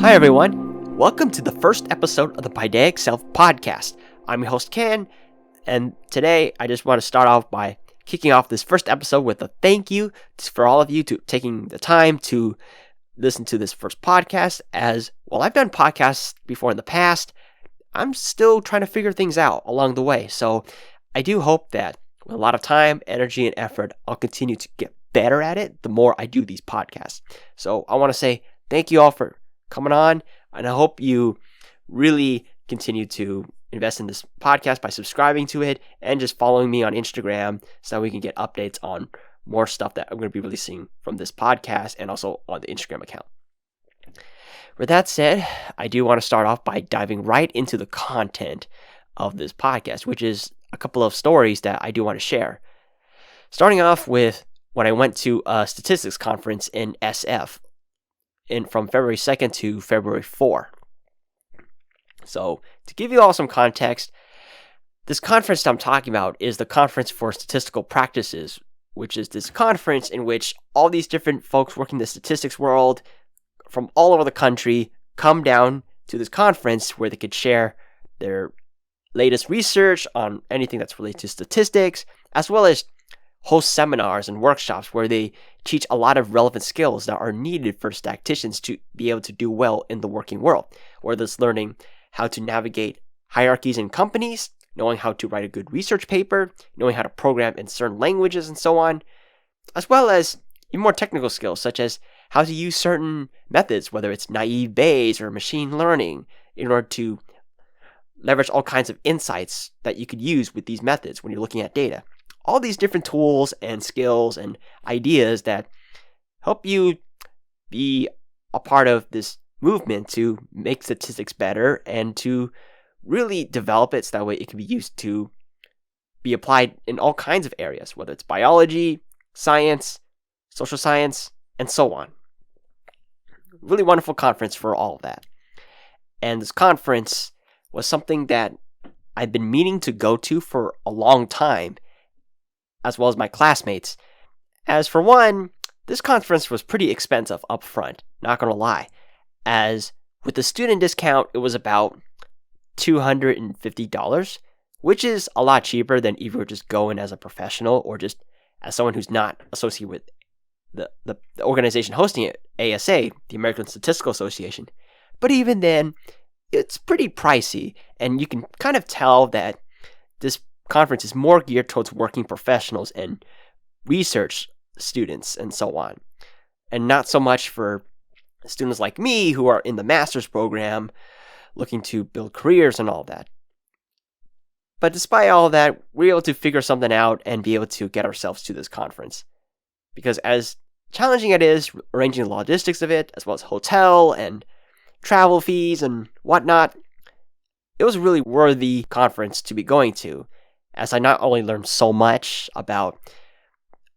Hi everyone, welcome to the first episode of the Paideiac Self podcast. I'm your host Ken, and today I just want to start off by kicking off this first episode with a thank you for all of you to taking the time to listen to this first podcast. As well, I've done podcasts before in the past. I'm still trying to figure things out along the way, so I do hope that with a lot of time, energy, and effort, I'll continue to get better at it the more I do these podcasts. So I want to say thank you all for coming on, and I hope you really continue to invest in this podcast by subscribing to it and just following me on Instagram so that we can get updates on more stuff that I'm going to be releasing from this podcast and also on the Instagram account. With that said, I do want to start off by diving right into the content of this podcast, which is a couple of stories that I do want to share. Starting off with when I went to a statistics conference in SF from February 2nd to February 4th. So to give you all some context, this conference I'm talking about is the Conference for Statistical Practices, which is this conference in which all these different folks working in the statistics world from all over the country come down to this conference where they could share their latest research on anything that's related to statistics, as well as host seminars and workshops where they teach a lot of relevant skills that are needed for statisticians to be able to do well in the working world, whether it's learning how to navigate hierarchies in companies, knowing how to write a good research paper, knowing how to program in certain languages and so on, as well as even more technical skills such as how to use certain methods, whether it's naive Bayes or machine learning, in order to leverage all kinds of insights that you could use with these methods when you're looking at data. All these different tools and skills and ideas that help you be a part of this movement to make statistics better and to really develop it so that way it can be used to be applied in all kinds of areas, whether it's biology, science, social science, and so on. Really wonderful conference for all of that. And this conference was something that I've been meaning to go to for a long time, as well as my classmates. As for one, this conference was pretty expensive up front, not gonna lie. As with the student discount, it was about $250, which is a lot cheaper than if you were just going as a professional or just as someone who's not associated with the organization hosting it, ASA, the American Statistical Association. But even then, it's pretty pricey, and you can kind of tell that this conference is more geared towards working professionals and research students and so on, and not so much for students like me who are in the master's program looking to build careers and all that. But despite all that, we're able to figure something out and be able to get ourselves to this conference, because as challenging it is arranging the logistics of it, as well as hotel and travel fees and whatnot, it was a really worthy conference to be going to, as I not only learned so much about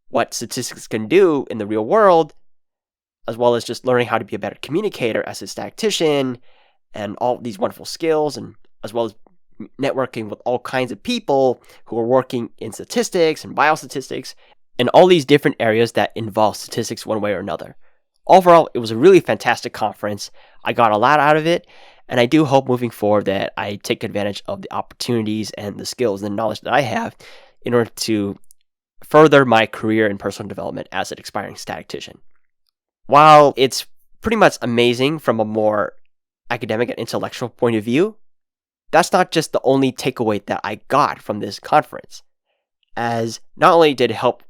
what statistics can do in the real world, as well as just learning how to be a better communicator as a statistician and all these wonderful skills, and as well as networking with all kinds of people who are working in statistics and biostatistics and all these different areas that involve statistics one way or another. Overall, it was a really fantastic conference. I got a lot out of it, and I do hope moving forward that I take advantage of the opportunities and the skills and knowledge that I have in order to further my career and personal development as an aspiring statistician. While it's pretty much amazing from a more academic and intellectual point of view, that's not just the only takeaway that I got from this conference, as not only did it help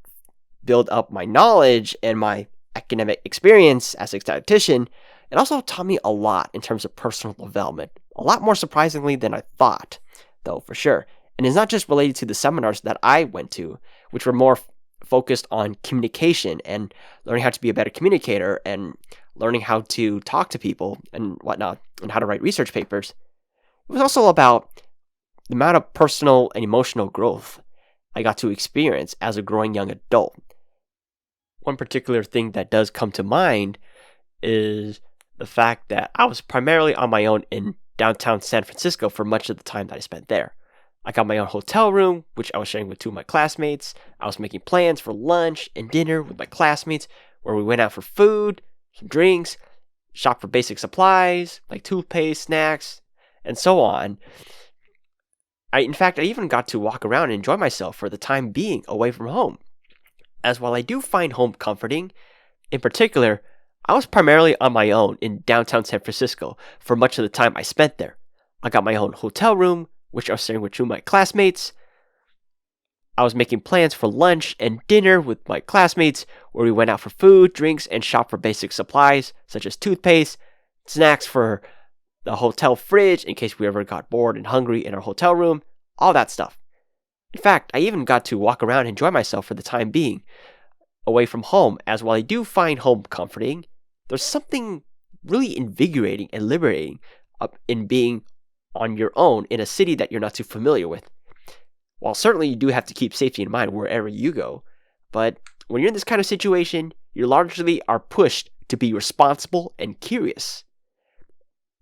build up my knowledge and my academic experience as a statistician, it also taught me a lot in terms of personal development. A lot more surprisingly than I thought, though, for sure. And it's not just related to the seminars that I went to, which were more focused on communication and learning how to be a better communicator and learning how to talk to people and whatnot, and how to write research papers. It was also about the amount of personal and emotional growth I got to experience as a growing young adult. One particular thing that does come to mind is the fact that I was primarily on my own in downtown San Francisco for much of the time that I spent there. I got my own hotel room, which I was sharing with two of my classmates. I was making plans for lunch and dinner with my classmates, where we went out for food, some drinks, shop for basic supplies like toothpaste, snacks, and so on. In fact, I even got to walk around and enjoy myself for the time being away from home. As while I do find home comforting, in particular, I was primarily on my own in downtown San Francisco for much of the time I spent there. I got my own hotel room, which I was sharing with two of my classmates. I was making plans for lunch and dinner with my classmates, where we went out for food, drinks, and shopped for basic supplies such as toothpaste, snacks for the hotel fridge in case we ever got bored and hungry in our hotel room, all that stuff. In fact, I even got to walk around and enjoy myself for the time being away from home, as while I do find home comforting, there's something really invigorating and liberating in being on your own in a city that you're not too familiar with. While certainly you do have to keep safety in mind wherever you go, but when you're in this kind of situation, you largely are pushed to be responsible and curious,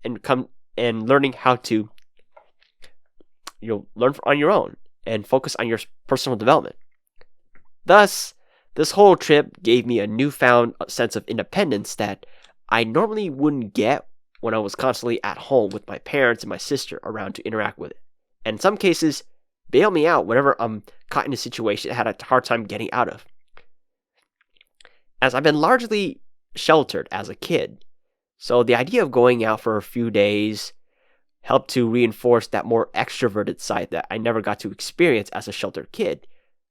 and learning how to learn on your own and focus on your personal development. Thus, this whole trip gave me a newfound sense of independence that I normally wouldn't get when I was constantly at home with my parents and my sister around to interact with it. And in some cases, bail me out whenever I'm caught in a situation I had a hard time getting out of. As I've been largely sheltered as a kid, so the idea of going out for a few days helped to reinforce that more extroverted side that I never got to experience as a sheltered kid,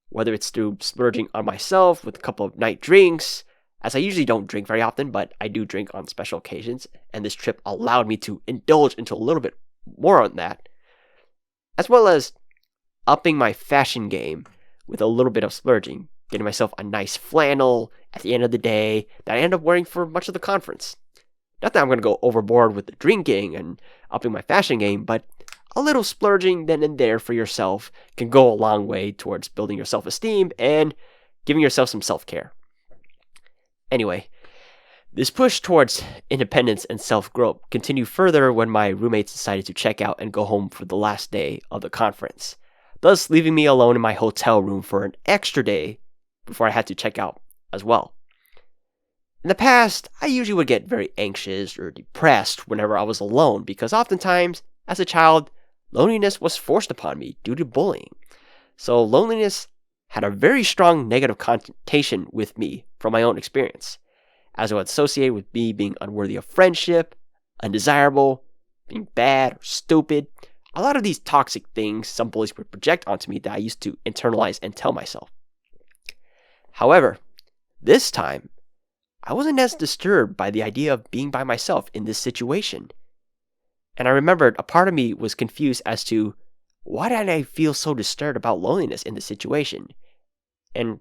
whether it's through splurging on myself with a couple of night drinks, as I usually don't drink very often, but I do drink on special occasions, and this trip allowed me to indulge into a little bit more on that, as well as upping my fashion game with a little bit of splurging, getting myself a nice flannel at the end of the day that I end up wearing for much of the conference. Not that I'm going to go overboard with the drinking and upping my fashion game, but a little splurging then and there for yourself can go a long way towards building your self-esteem and giving yourself some self-care. Anyway, this push towards independence and self-growth continued further when my roommates decided to check out and go home for the last day of the conference, thus leaving me alone in my hotel room for an extra day before I had to check out as well. In the past, I usually would get very anxious or depressed whenever I was alone because oftentimes, as a child, loneliness was forced upon me due to bullying. So loneliness had a very strong negative connotation with me from my own experience, as it would associate with me being unworthy of friendship, undesirable, being bad or stupid. A lot of these toxic things some bullies would project onto me that I used to internalize and tell myself. However, this time, I wasn't as disturbed by the idea of being by myself in this situation. And I remembered a part of me was confused as to why did I feel so disturbed about loneliness in this situation? And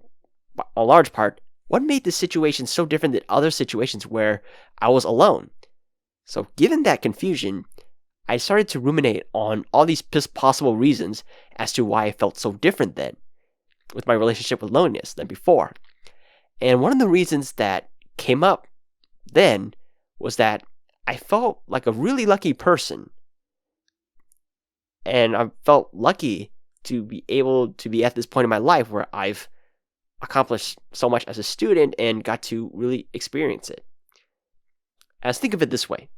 a large part, what made this situation so different than other situations where I was alone? So given that confusion, I started to ruminate on all these possible reasons as to why I felt so different then with my relationship with loneliness than before. And one of the reasons that came up then was that I felt like a really lucky person. And I felt lucky to be able to be at this point in my life where I've accomplished so much as a student and got to really experience it. As think of it this way.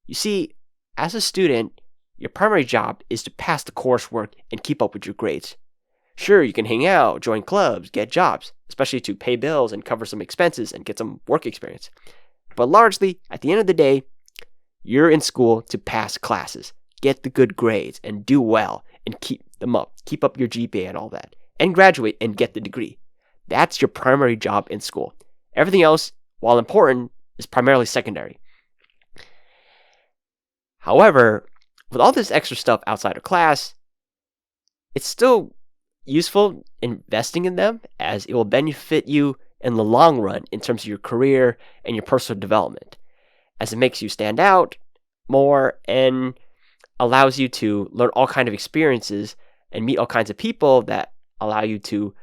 You see, as a student, your primary job is to pass the coursework and keep up with your grades. Sure, you can hang out, join clubs, get jobs, especially to pay bills and cover some expenses and get some work experience. But largely, at the end of the day, you're in school to pass classes, get the good grades, and do well, and keep them up. Keep up your GPA and all that. And graduate and get the degree. That's your primary job in school. Everything else, while important, is primarily secondary. However, with all this extra stuff outside of class, it's still useful investing in them as it will benefit you in the long run in terms of your career and your personal development, as it makes you stand out more and allows you to learn all kinds of experiences and meet all kinds of people that allow you to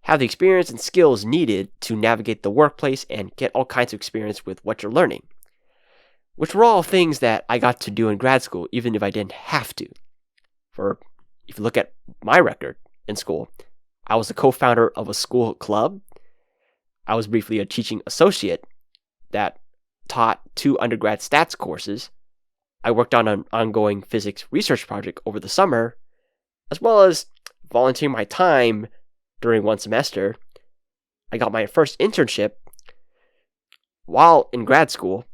have the experience and skills needed to navigate the workplace and get all kinds of experience with what you're learning, which were all things that I got to do in grad school, even if I didn't have to. If you look at my record in school, I was the co-founder of a school club. I was briefly a teaching associate that taught 2 undergrad stats courses. I worked on an ongoing physics research project over the summer, as well as volunteering my time during one semester. I got my first internship while in grad school,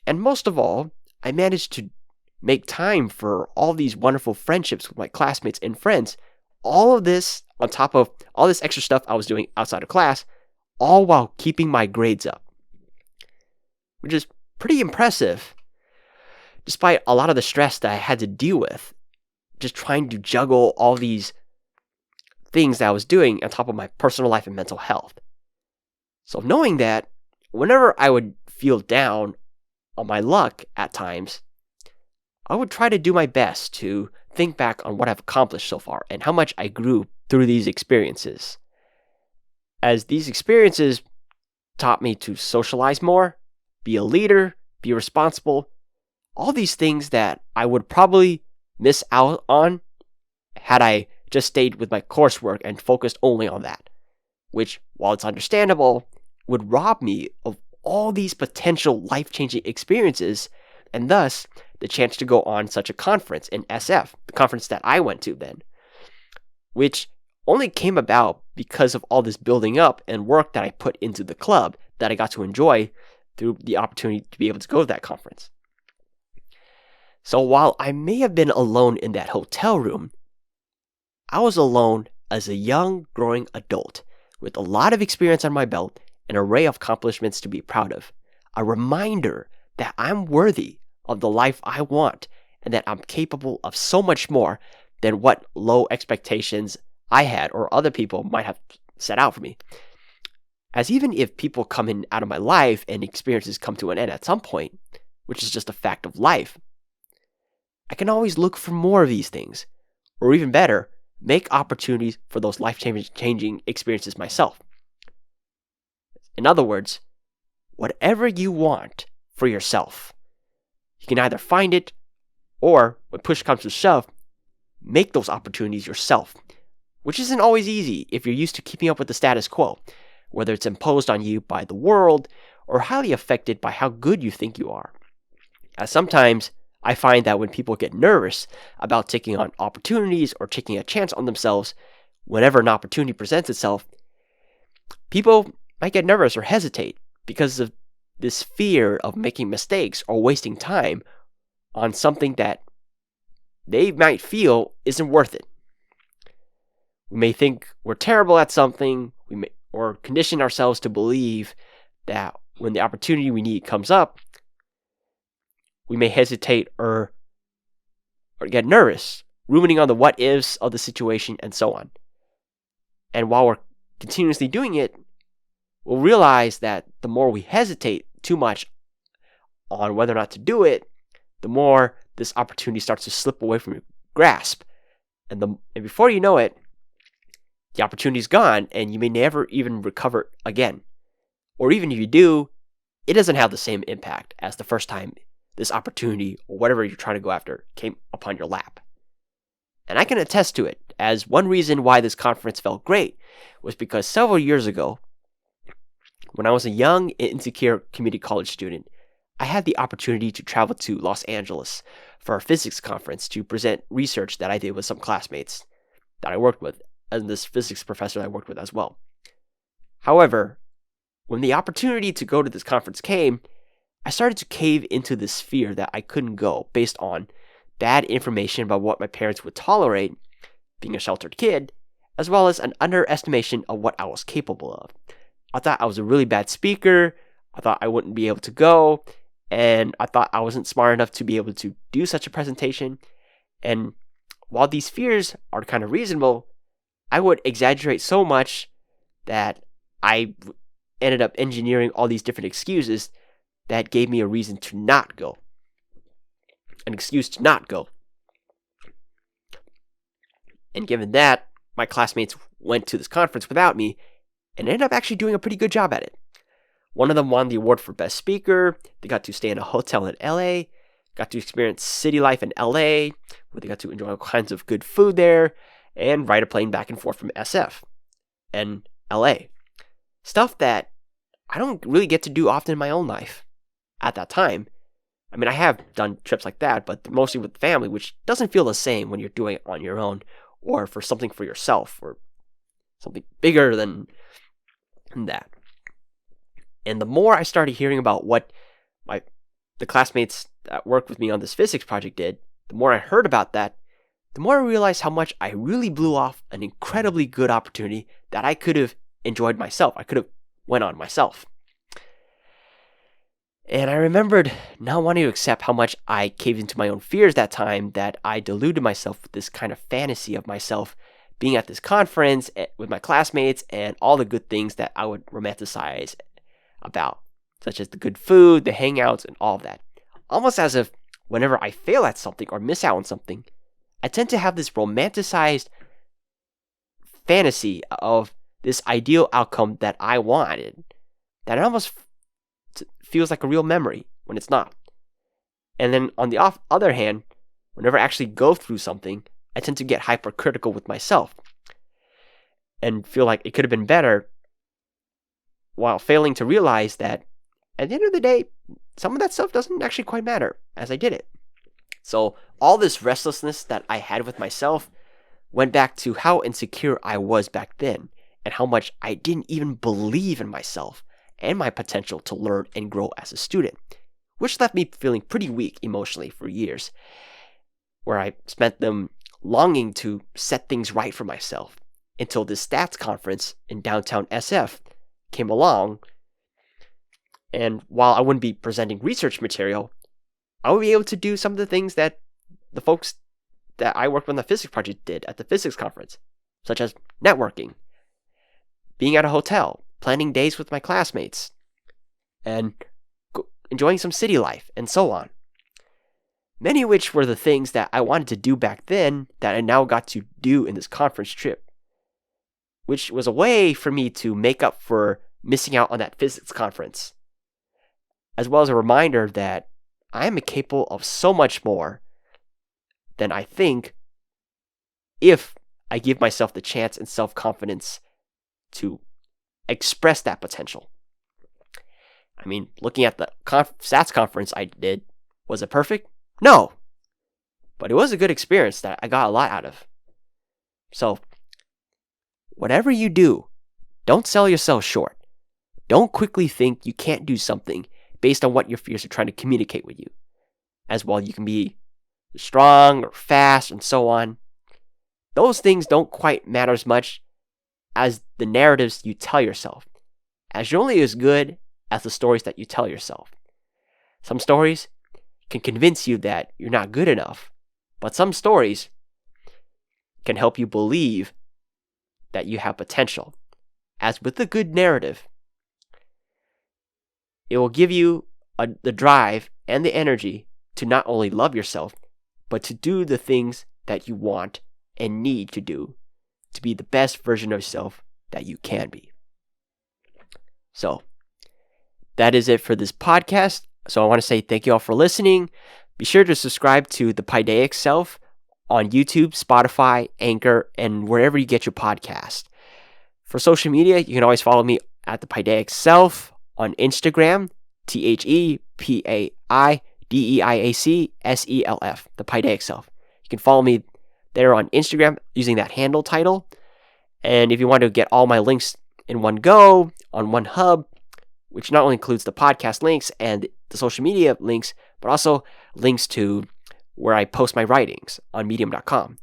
and most of all, I managed to make time for all these wonderful friendships with my classmates and friends. All of this on top of all this extra stuff I was doing outside of class, all while keeping my grades up, which is pretty impressive, despite a lot of the stress that I had to deal with, just trying to juggle all these things that I was doing on top of my personal life and mental health. So knowing that, whenever I would feel down on my luck at times, I would try to do my best to think back on what I've accomplished so far and how much I grew through these experiences. As these experiences taught me to socialize more, be a leader, be responsible, all these things that I would probably miss out on had I just stayed with my coursework and focused only on that, which, while it's understandable, would rob me of all these potential life-changing experiences, and thus the chance to go on such a conference in SF, the conference that I went to then, which only came about because of all this building up and work that I put into the club that I got to enjoy through the opportunity to be able to go to that conference. So while I may have been alone in that hotel room, I was alone as a young, growing adult with a lot of experience on my belt, an array of accomplishments to be proud of, a reminder that I'm worthy of the life I want and that I'm capable of so much more than what low expectations I had or other people might have set out for me. As even if people come in out of my life and experiences come to an end at some point, which is just a fact of life, I can always look for more of these things, or even better, make opportunities for those life-changing experiences myself. In other words, whatever you want for yourself, you can either find it, or when push comes to shove, make those opportunities yourself, which isn't always easy if you're used to keeping up with the status quo, whether it's imposed on you by the world or highly affected by how good you think you are. As sometimes I find that when people get nervous about taking on opportunities or taking a chance on themselves, whenever an opportunity presents itself, people might get nervous or hesitate because of this fear of making mistakes or wasting time on something that they might feel isn't worth it. We may think we're terrible at something, or condition ourselves to believe that when the opportunity we need comes up, we may hesitate or get nervous, ruminating on the what ifs of the situation and so on. And while we're continuously doing it, we'll realize that the more we hesitate too much on whether or not to do it, the more this opportunity starts to slip away from your grasp. And before you know it, the opportunity's gone and you may never even recover again. Or even if you do, it doesn't have the same impact as the first time this opportunity or whatever you're trying to go after came upon your lap. And I can attest to it, as one reason why this conference felt great was because several years ago, when I was a young, insecure community college student, I had the opportunity to travel to Los Angeles for a physics conference to present research that I did with some classmates that I worked with, and this physics professor I worked with as well. However, when the opportunity to go to this conference came, I started to cave into this fear that I couldn't go based on bad information about what my parents would tolerate, being a sheltered kid, as well as an underestimation of what I was capable of. I thought I was a really bad speaker, I thought I wouldn't be able to go, and I thought I wasn't smart enough to be able to do such a presentation. And while these fears are kind of reasonable, I would exaggerate so much that I ended up engineering all these different excuses that gave me a reason to not go. An excuse to not go. And given that, my classmates went to this conference without me and ended up actually doing a pretty good job at it. One of them won the award for Best Speaker. They got to stay in a hotel in LA, got to experience city life in LA, where they got to enjoy all kinds of good food there, and ride a plane back and forth from SF and LA. Stuff that I don't really get to do often in my own life. at that time. I mean, I have done trips like that, but mostly with family, which doesn't feel the same when you're doing it on your own or for something for yourself or something bigger than that. And the more I started hearing about what the classmates that worked with me on this physics project did, the more I heard about that, the more I realized how much I really blew off an incredibly good opportunity that I could have enjoyed myself. I could have went on myself. And I remembered not wanting to accept how much I caved into my own fears that time, that I deluded myself with this kind of fantasy of myself being at this conference with my classmates and all the good things that I would romanticize about, such as the good food, the hangouts, and all of that. Almost as if whenever I fail at something or miss out on something, I tend to have this romanticized fantasy of this ideal outcome that I wanted, that it almost feels like a real memory when it's not. And then on the other hand, whenever I actually go through something, I tend to get hypercritical with myself and feel like it could have been better, while failing to realize that at the end of the day, some of that stuff doesn't actually quite matter as I did it. So all this restlessness that I had with myself went back to how insecure I was back then and how much I didn't even believe in myself and my potential to learn and grow as a student, which left me feeling pretty weak emotionally for years, where I spent them longing to set things right for myself until this stats conference in downtown SF came along. And while I wouldn't be presenting research material, I would be able to do some of the things that the folks that I worked with on the physics project did at the physics conference, such as networking, being at a hotel, planning days with my classmates, and enjoying some city life, and so on. Many of which were the things that I wanted to do back then that I now got to do in this conference trip, which was a way for me to make up for missing out on that physics conference, as well as a reminder that I am capable of so much more than I think if I give myself the chance and self-confidence to express that potential. I mean, looking at the stats conference I did, was it perfect? No. But it was a good experience that I got a lot out of. So, whatever you do, don't sell yourself short. Don't quickly think you can't do something based on what your fears are trying to communicate with you. As well, you can be strong or fast and so on. Those things don't quite matter as much as the narratives you tell yourself, as you're only as good as the stories that you tell yourself. Some stories can convince you that you're not good enough, but some stories can help you believe that you have potential. As with a good narrative, it will give you the drive and the energy to not only love yourself, but to do the things that you want and need to do to be the best version of yourself that you can be. So, that is it for this podcast. So I want to say thank you all for listening. Be sure to subscribe to the Paideiac Self on YouTube, Spotify, Anchor, and wherever you get your podcast. For social media, you can always follow me at the Paideiac Self on Instagram, ThePaideiacself, the Paideiac Self. You can follow me there on Instagram using that handle title. And if you want to get all my links in one go, on one hub, which not only includes the podcast links and the social media links, but also links to where I post my writings on medium.com,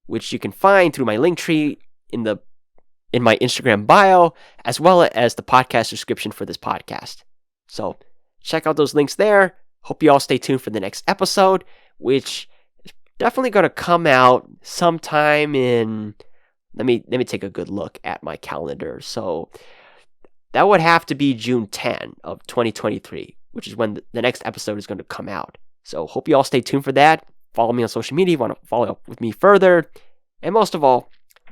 which you can find through my link tree in my Instagram bio, as well as the podcast description for this podcast. So check out those links there. Hope you all stay tuned for the next episode, which is definitely going to come out sometime in, let me take a good look at my calendar. So that would have to be June 10 of 2023, which is when the next episode is going to come out. So hope you all stay tuned for that. Follow me on social media if you want to follow up with me further. And most of all,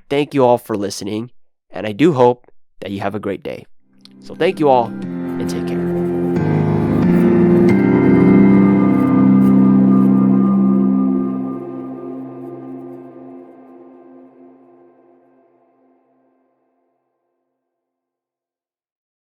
thank you all for listening. And I do hope that you have a great day. So thank you all and take care.